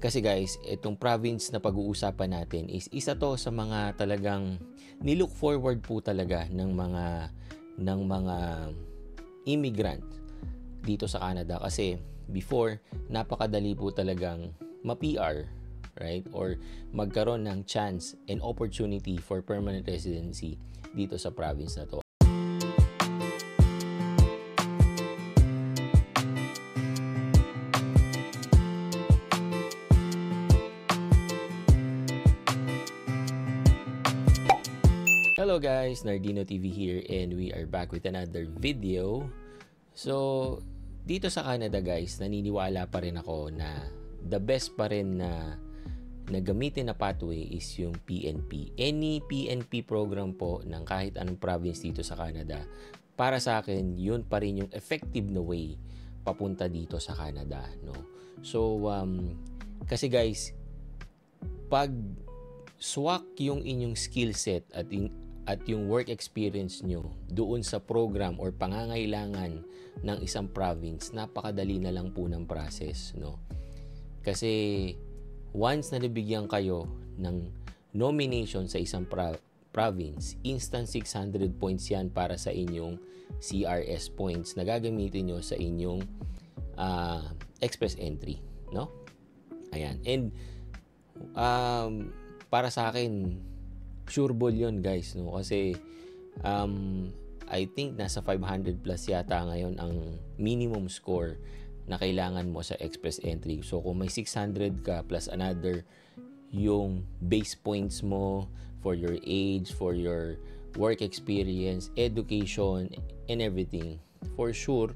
Kasi guys, itong province na pag-uusapan natin is isa to sa mga talagang nilook forward po talaga ng mga immigrant dito sa Canada kasi before napakadali po talagang ma-PR, right? Or magkaroon ng chance and opportunity for permanent residency dito sa province na to. Hello guys, Nardino TV here and we are back with another video. So, dito sa Canada guys, naniniwala pa rin ako na the best pa rin na gamitin na pathway is yung PNP. Any PNP program po ng kahit anong province dito sa Canada, para sa akin, yun pa rin yung effective na way papunta dito sa Canada, no? So, kasi guys, pag swak yung inyong skill set at yung work experience nyo doon sa program or pangangailangan ng isang province, napakadali na lang po ng process, no? Kasi once na nabigyan kayo ng nomination sa isang province, instant 600 points yan para sa inyong CRS points na gagamitin nyo sa inyong express entry, no? Ayan. And para sa akin, sure ball yun guys, no? Kasi I think nasa 500 plus yata ngayon ang minimum score na kailangan mo sa express entry. So kung may 600 ka plus another yung base points mo for your age, for your work experience, education, and everything, for sure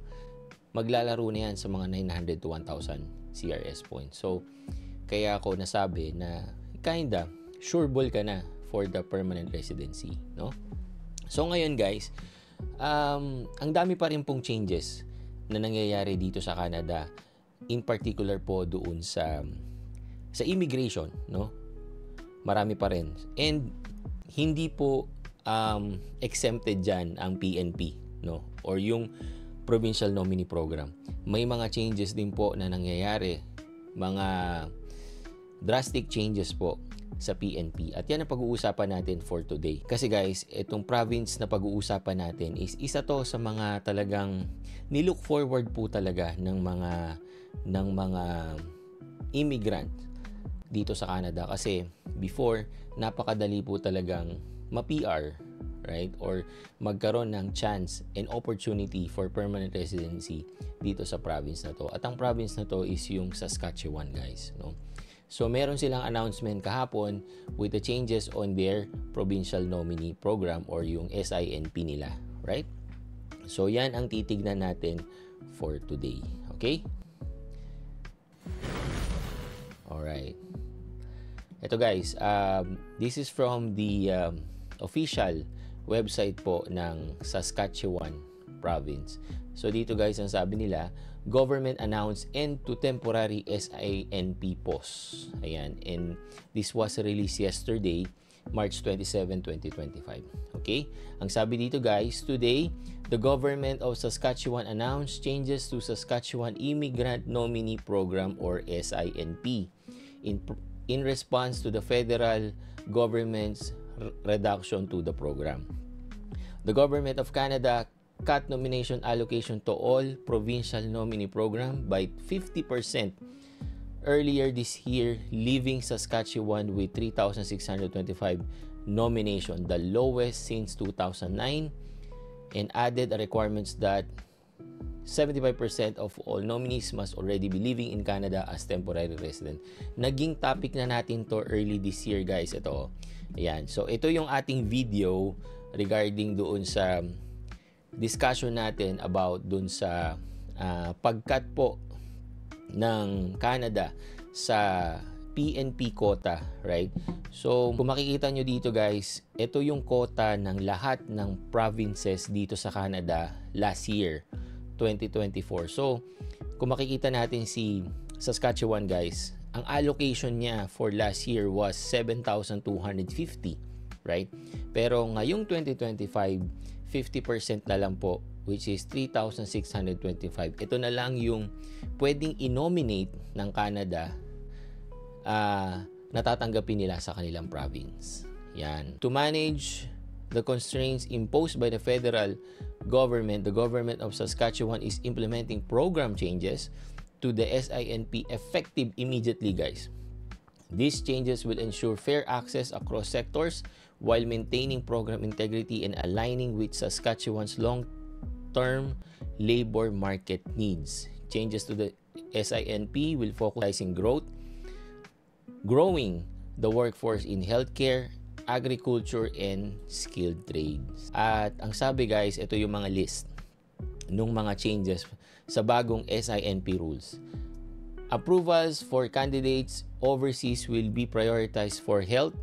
maglalaro na yan sa mga 900 to 1,000 CRS points. So kaya ako nasabi na kinda sure ball ka na for the permanent residency, no? So ngayon guys, ang dami pa rin pong changes na nangyayari dito sa Canada, in particular po doon sa immigration, no? Marami pa rin. And hindi po exempted diyan ang PNP, no? Or yung provincial nominee program. May mga changes din po na nangyayari, mga drastic changes po sa PNP. At yan ang pag-uusapan natin for today. Kasi guys, itong province na pag-uusapan natin is isa to sa mga talagang nilook forward po talaga ng mga immigrant dito sa Canada. Kasi before, napakadali po talagang ma-PR, right? Or magkaroon ng chance and opportunity for permanent residency dito sa province na to. At ang province na to is yung Saskatchewan guys, no? So, meron silang announcement kahapon with the changes on their provincial nominee program or yung SINP nila, right? So, yan ang titignan natin for today. Okay? Alright. Ito guys, this is from the official website po ng Saskatchewan province. So, dito guys, ang sabi nila, government announced end to temporary SINP pause. Ayan. And this was released yesterday, March 27, 2025. Okay? Ang sabi dito guys, today, the government of Saskatchewan announced changes to Saskatchewan Immigrant Nominee Program or SINP in response to the federal government's reduction to the program. The government of Canada cut nomination allocation to all provincial nominee program by 50% earlier this year, leaving Saskatchewan with 3,625 nomination, the lowest since 2009, and added a requirements that 75% of all nominees must already be living in Canada as temporary resident. Naging topic na natin to early this year guys, ito. Ayan. So ito yung ating video regarding doon sa discussion natin about dun sa pagkat po ng Canada sa PNP quota, right? So, kung makikita nyo dito guys, ito yung quota ng lahat ng provinces dito sa Canada last year, 2024. So, kung makikita natin si Saskatchewan guys, ang allocation niya for last year was 7,250, right? Pero ngayong 2025, 50% na lang po, which is 3,625. Ito na lang yung pwedeng i-nominate ng Canada natatanggapin nila sa kanilang province. Yan. To manage the constraints imposed by the federal government, the government of Saskatchewan is implementing program changes to the SINP effective immediately, guys. These changes will ensure fair access across sectors while maintaining program integrity and aligning with Saskatchewan's long-term labor market needs. Changes to the SINP will focus on growing the workforce in healthcare, agriculture, and skilled trades. At ang sabi, guys, ito yung mga list ng mga changes sa bagong SINP rules. Approvals for candidates overseas will be prioritized for health,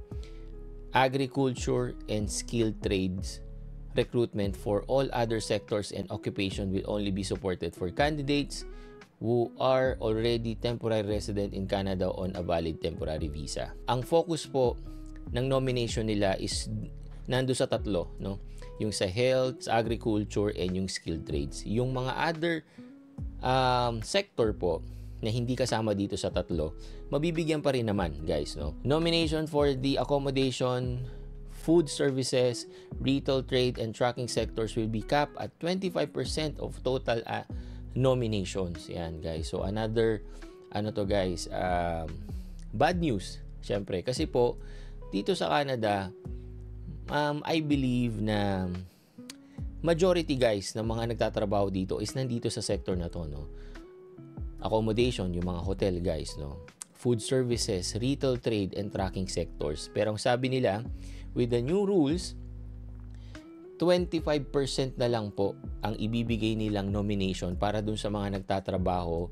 agriculture, and skilled trades. Recruitment for all other sectors and occupation will only be supported for candidates who are already temporary resident in Canada on a valid temporary visa. Ang focus po ng nomination nila is nando sa tatlo, no? Yung sa health, sa agriculture, and yung skilled trades. Yung mga other sector po na hindi kasama dito sa tatlo, mabibigyan pa rin naman, guys, no? Nomination for the accommodation, food services, retail, trade, and trucking sectors will be capped at 25% of total nominations. Yan, guys. So, another, guys, bad news, syempre. Kasi po, dito sa Canada, I believe na majority, guys, ng mga nagtatrabaho dito is nandito sa sector na to, no? Accommodation, yung mga hotel, guys, no? Food services, retail, trade, and trucking sectors. Pero ang sabi nila, with the new rules, 25% na lang po ang ibibigay nilang nomination para dun sa mga nagtatrabaho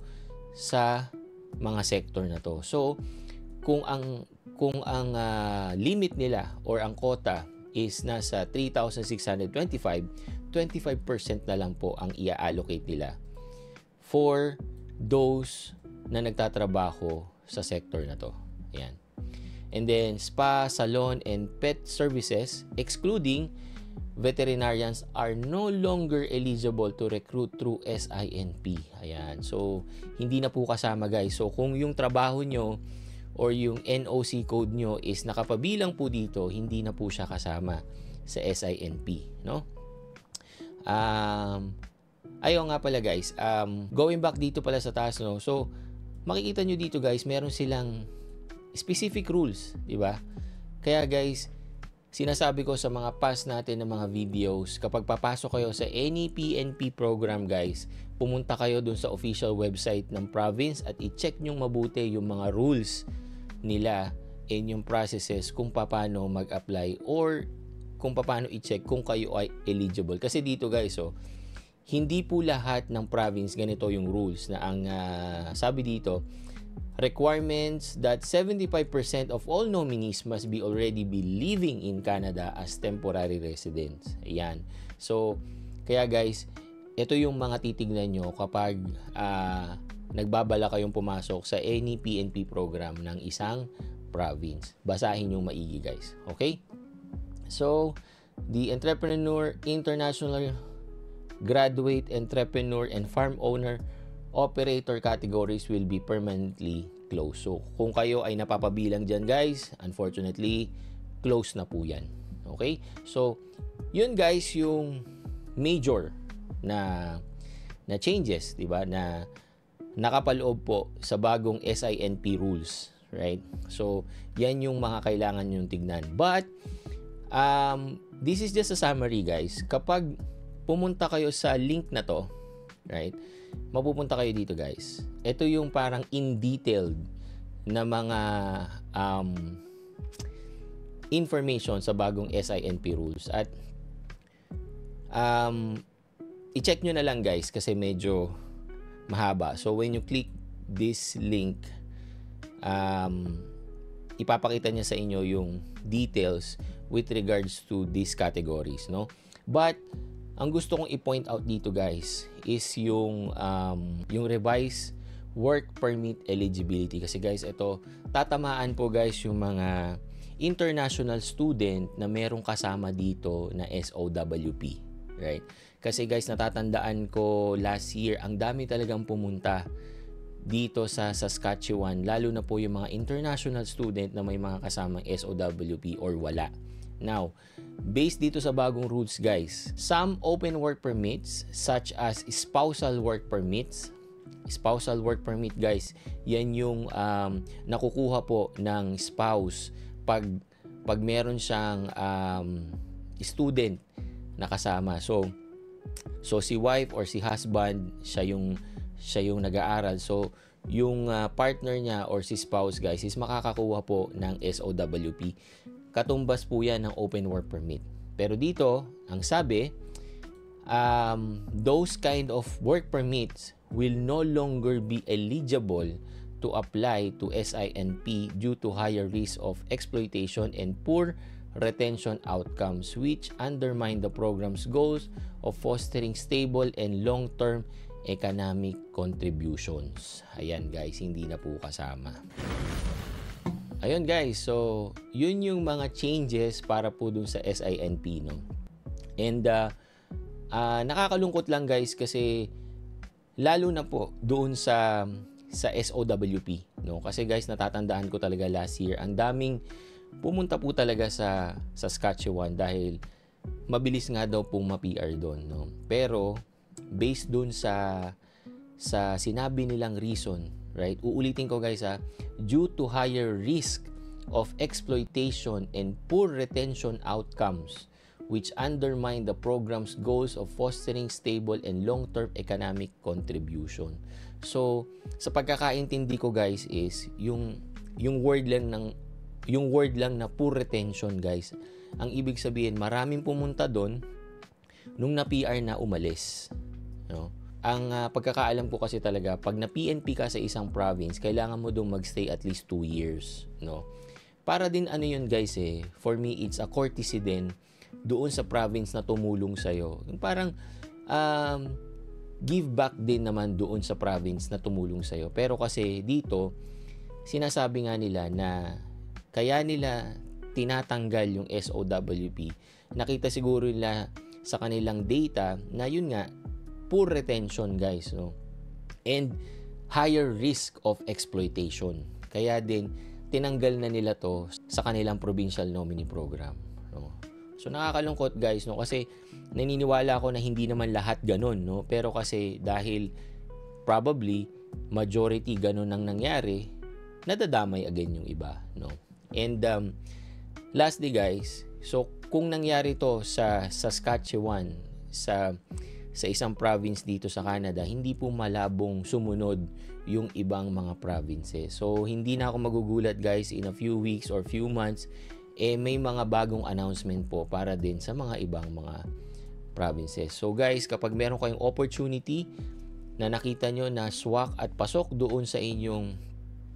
sa mga sector na to. So, kung ang limit nila or ang quota is nasa 3,625, 25% na lang po ang i-allocate nila for those na nagtatrabaho sa sector na to. Ayan. And then, spa, salon, and pet services, excluding veterinarians, are no longer eligible to recruit through SINP. Ayan. So, hindi na po kasama, guys. So, kung yung trabaho nyo or yung NOC code nyo is nakapabilang po dito, hindi na po siya kasama sa SINP, no? Ayaw nga pala, guys, going back dito pala sa taas, no? So, makikita nyo dito, guys, meron silang specific rules, di ba? Kaya, guys, sinasabi ko sa mga past natin ng mga videos, kapag papasok kayo sa any PNP program, guys, pumunta kayo dun sa official website ng province at i-check nyo mabuti yung mga rules nila and yung processes kung paano mag-apply or kung paano i-check kung kayo ay eligible. Kasi dito, guys, hindi po lahat ng province ganito yung rules na ang sabi dito, requirements that 75% of all nominees must be already be living in Canada as temporary residents. Ayan. So, kaya, guys, ito yung mga titignan nyo kapag nagbabala kayong pumasok sa any PNP program ng isang province. Basahin nyo maigi, guys. Okay? So, the entrepreneur, international graduate, entrepreneur, and farm owner operator categories will be permanently closed. So, kung kayo ay napapabilang dyan, guys, unfortunately, close na po yan. Okay? So, yun, guys, yung major na changes, di ba? Na nakapaloob po sa bagong SINP rules, right? So, yan yung mga kailangan yung tignan. But, this is just a summary, guys. Kapag pumunta kayo sa link na to, right? Mapupunta kayo dito, guys. Ito yung parang in detailed na mga information sa bagong SINP rules. At i-check nyo na lang, guys, kasi medyo mahaba. So, when you click this link, ipapakita niya sa inyo yung details with regards to these categories, no? But, ang gusto kong i-point out dito, guys, is yung revised work permit eligibility. Kasi, guys, ito, tatamaan po, guys, yung mga international student na merong kasama dito na SOWP. Right? Kasi, guys, natatandaan ko last year, ang dami talagang pumunta dito sa Saskatchewan, lalo na po yung mga international student na may mga kasamang SOWP or wala. Now, based dito sa bagong rules guys, some open work permits such as spousal work permits, guys, yan yung nakukuha po ng spouse pag meron siyang student na kasama. So si wife or si husband, siya yung nag-aaral. So yung partner niya or si spouse guys is makakakuha po ng SOWP. Katumbas po yan ng open work permit. Pero dito, ang sabi, those kind of work permits will no longer be eligible to apply to SINP due to higher risk of exploitation and poor retention outcomes which undermine the program's goals of fostering stable and long-term economic contributions. Ayan guys, hindi na po kasama. Ayun guys, so yun yung mga changes para po dun sa SINP, no? And nakakalungkot lang guys kasi lalo na po doon sa SOWP, no? Kasi guys, natatandaan ko talaga last year, ang daming pumunta po talaga sa Saskatchewan dahil mabilis nga daw pong ma-PR doon, no? Pero based doon sa sinabi nilang reason, right? Uulitin ko guys due to higher risk of exploitation and poor retention outcomes which undermine the program's goals of fostering stable and long-term economic contribution. So, sa pagkakaintindi ko guys is yung word lang na poor retention guys. Ang ibig sabihin, maraming pumunta doon nung na-PR na umalis, no? Ang pagkakaalam ko kasi talaga, pag na-PNP ka sa isang province, kailangan mo doon magstay at least 2 years, no? Para din ano yun guys for me it's a courtesy din doon sa province na tumulong sa'yo. Parang give back din naman doon sa province na tumulong sa'yo. Pero kasi dito, sinasabi nga nila na kaya nila tinatanggal yung SOWP. Nakita siguro nila sa kanilang data na yun nga, poor retention guys, no? And higher risk of exploitation. Kaya din, tinanggal na nila to sa kanilang provincial nominee program, no? So nakakalungkot guys, no? Kasi naniniwala ako na hindi naman lahat ganun, no? Pero kasi dahil probably majority ganun ang nangyari, nadadamay again yung iba, no? And lastly guys, so kung nangyari to sa Saskatchewan, sa isang province dito sa Canada, hindi po malabong sumunod yung ibang mga provinces. So hindi na ako magugulat guys, in a few weeks or few months may mga bagong announcement po para din sa mga ibang mga provinces. So guys, kapag meron kayong opportunity na nakita nyo na swak at pasok doon sa inyong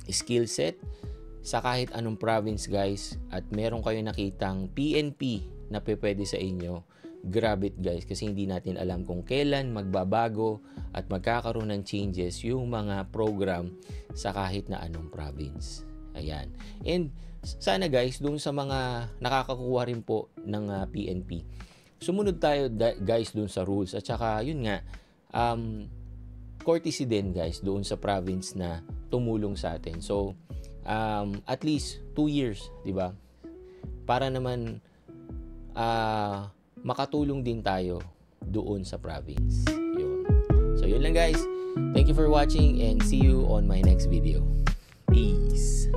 skill set sa kahit anong province guys, at meron kayong nakitang PNP na pwede sa inyo, grab it guys, kasi hindi natin alam kung kailan magbabago at magkakaroon ng changes yung mga program sa kahit na anong province. Ayan. And sana guys, doon sa mga nakakakuha rin po ng PNP, sumunod tayo guys doon sa rules. At saka yun nga, courtesy din guys doon sa province na tumulong sa atin. So at least 2 years, di ba? Para naman makatulong din tayo doon sa province. Yun. So yun lang guys. Thank you for watching and see you on my next video. Peace.